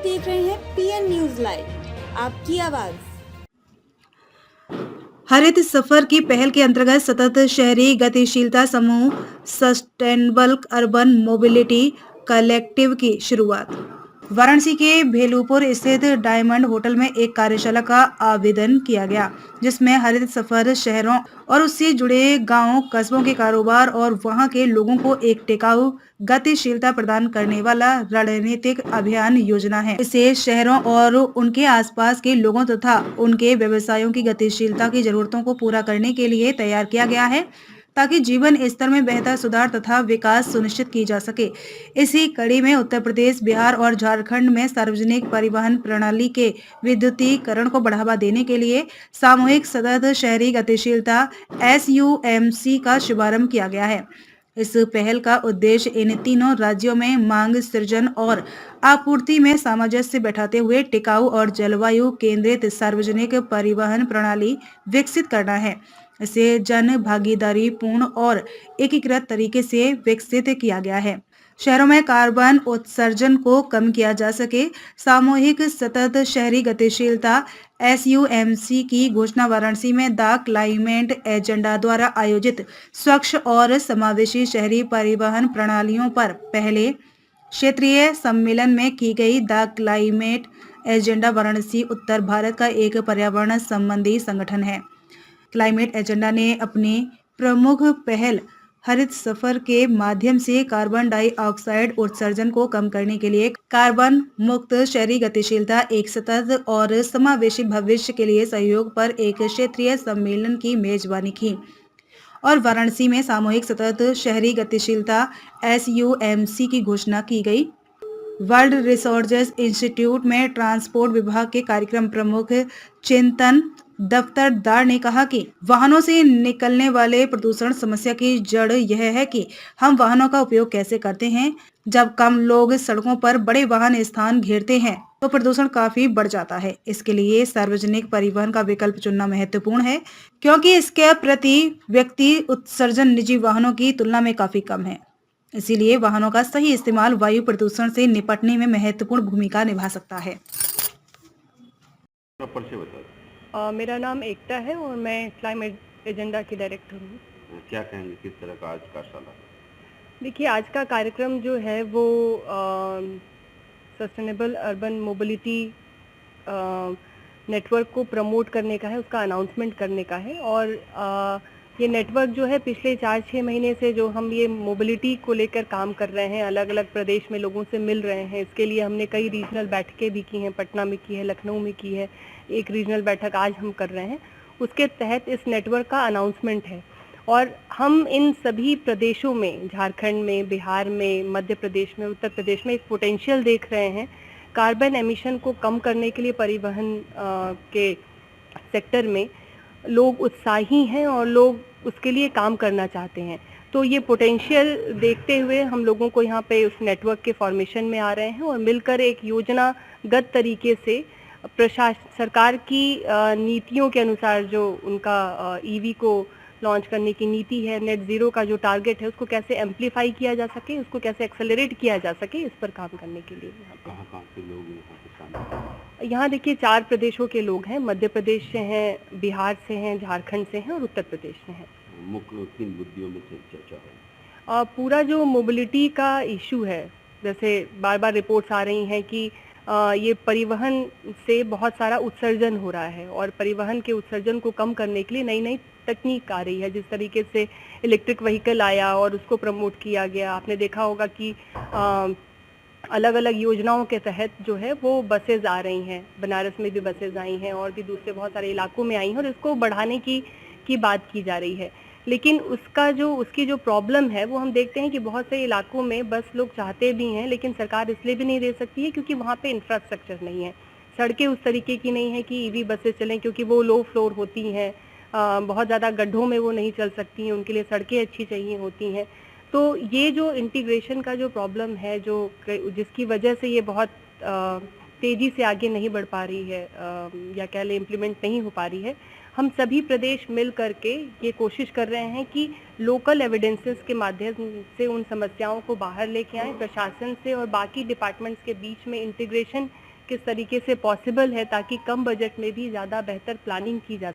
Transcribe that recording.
देख रहे हैं पीएन न्यूज लाइव, आपकी आवाज। हरित सफर की पहल के अंतर्गत सतत शहरी गतिशीलता समूह सस्टेनेबल अर्बन मोबिलिटी कलेक्टिव की शुरुआत। वाराणसी के भेलूपुर स्थित डायमंड होटल में एक कार्यशाला का आयोजन किया गया, जिसमें हरित सफर शहरों और उससे जुड़े गांवों कस्बों के कारोबार और वहां के लोगों को एक टिकाऊ गतिशीलता प्रदान करने वाला रणनीतिक अभियान योजना है। इसे शहरों और उनके आसपास के लोगों तथा उनके व्यवसायों की गतिशीलता की जरूरतों को पूरा करने के लिए तैयार किया गया है, ताकि जीवन स्तर में बेहतर सुधार तथा विकास सुनिश्चित की जा सके। इसी कड़ी में उत्तर प्रदेश, बिहार और झारखंड में सार्वजनिक परिवहन प्रणाली के विद्युतीकरण को बढ़ावा देने के लिए सामूहिक सतत शहरी गतिशीलता SUMC का शुभारंभ किया गया है। इस पहल का उद्देश्य इन तीनों राज्यों में मांग सृजन और आपूर्ति में सामंजस्य बैठाते हुए टिकाऊ और जलवायु केंद्रित सार्वजनिक परिवहन प्रणाली विकसित करना है। इसे जन भागीदारी पूर्ण और एकीकृत तरीके से विकसित किया गया है। शहरों में कार्बन उत्सर्जन को कम किया जा सके। सामूहिक सतत शहरी गतिशीलता SUMC की घोषणा वाराणसी में द क्लाइमेट एजेंडा द्वारा आयोजित स्वच्छ और समावेशी शहरी परिवहन प्रणालियों पर पहले क्षेत्रीय सम्मेलन में की गई। द क्लाइमेट एजेंडा वाराणसी उत्तर भारत का एक पर्यावरण संबंधी संगठन है। क्लाइमेट एजेंडा ने अपनी प्रमुख पहल हरित सफर के माध्यम से कार्बन डाइऑक्साइड उत्सर्जन को कम करने के लिए कार्बन मुक्त शहरी गतिशीलता एक सतत और समावेशी भविष्य के लिए सहयोग पर एक क्षेत्रीय सम्मेलन की मेजबानी की और वाराणसी में सामूहिक सतत शहरी गतिशीलता SUMC की घोषणा की गई। वर्ल्ड रिसोर्सेज इंस्टीट्यूट में ट्रांसपोर्ट विभाग के कार्यक्रम प्रमुख चिंतन दफ्तरदार ने कहा कि वाहनों से निकलने वाले प्रदूषण समस्या की जड़ यह है कि हम वाहनों का उपयोग कैसे करते हैं। जब कम लोग सड़कों पर बड़े वाहन स्थान घेरते हैं तो प्रदूषण काफी बढ़ जाता है। इसके लिए सार्वजनिक परिवहन का विकल्प चुनना महत्वपूर्ण है, क्योंकि इसके प्रति व्यक्ति उत्सर्जन निजी वाहनों की तुलना में काफी कम है। इसीलिए वाहनों का सही इस्तेमाल वायु प्रदूषण से निपटने में महत्वपूर्ण भूमिका निभा सकता है। मेरा नाम एकता है और मैं क्लाइमेट एजेंडा की डायरेक्टर हूँ। क्या कहेंगे, किस तरह का आज कार्यशाला? देखिए, आज का कार्यक्रम जो है वो सस्टेनेबल अर्बन मोबिलिटी नेटवर्क को प्रमोट करने का है, उसका अनाउंसमेंट करने का है। और ये नेटवर्क जो है पिछले 4-6 महीने से जो हम ये मोबिलिटी को लेकर काम कर रहे हैं, अलग अलग प्रदेश में लोगों से मिल रहे हैं। इसके लिए हमने कई रीजनल बैठकें भी की हैं, पटना में की है, लखनऊ में की है, एक रीजनल बैठक आज हम कर रहे हैं। उसके तहत इस नेटवर्क का अनाउंसमेंट है और हम इन सभी प्रदेशों में, झारखंड में, बिहार में, मध्य प्रदेश में, उत्तर प्रदेश में एक पोटेंशियल देख रहे हैं कार्बन एमिशन को कम करने के लिए। परिवहन के सेक्टर में लोग उत्साही हैं और लोग उसके लिए काम करना चाहते हैं। तो ये पोटेंशियल देखते हुए हम लोगों को यहाँ पे उस नेटवर्क के फॉर्मेशन में आ रहे हैं और मिलकर एक योजनागत तरीके से सरकार की नीतियों के अनुसार जो उनका EV को लॉन्च करने की नीति है, नेट ज़ीरो का जो टारगेट है, उसको कैसे एम्प्लीफाई किया जा सके, उसको कैसे एक्सेलरेट किया जा सके, इस पर काम करने के लिए कहाँ के लोग यहाँ पे शामिल हैं? यहाँ देखिए 4 प्रदेशों के लोग हैं। मध्य प्रदेश से हैं, बिहार से हैं, झारखंड से हैं और उत्तर प्रदेश से हैं। मुख्य किन मुद्दों में चर्चा है? पूरा जो मोबिलिटी का इशू है, जैसे बार बार रिपोर्ट्स आ रही हैं कि ये परिवहन से बहुत सारा उत्सर्जन हो रहा है और परिवहन के उत्सर्जन को कम करने के लिए नई नई तकनीक आ रही है। जिस तरीके से इलेक्ट्रिक व्हीकल आया और उसको प्रमोट किया गया, आपने देखा होगा कि अलग अलग योजनाओं के तहत जो है वो बसेज आ रही हैं। बनारस में भी बसेज आई हैं और भी दूसरे बहुत सारे इलाकों में आई हैं और इसको बढ़ाने की बात की जा रही है। लेकिन उसकी जो प्रॉब्लम है वो हम देखते हैं कि बहुत से इलाकों में बस लोग चाहते भी हैं लेकिन सरकार इसलिए भी नहीं दे सकती है क्योंकि वहाँ पे इंफ्रास्ट्रक्चर नहीं है। सड़कें उस तरीके की नहीं है कि EV बसेज चलें, क्योंकि वो लो फ्लोर होती हैं, बहुत ज़्यादा गड्ढों में वो नहीं चल सकती हैं, उनके लिए सड़कें अच्छी चाहिए होती हैं। तो ये जो इंटीग्रेशन का जो प्रॉब्लम है, जिसकी वजह से ये बहुत तेज़ी से आगे नहीं बढ़ पा रही है या कह लें इम्प्लीमेंट नहीं हो पा रही है, हम सभी प्रदेश मिल करके ये कोशिश कर रहे हैं कि लोकल एविडेंसेस के माध्यम से उन समस्याओं को बाहर लेके आएं, प्रशासन से और बाकी डिपार्टमेंट्स के बीच में इंटीग्रेशन किस तरीके से पॉसिबल है ताकि कम बजट में भी ज़्यादा बेहतर प्लानिंग की जा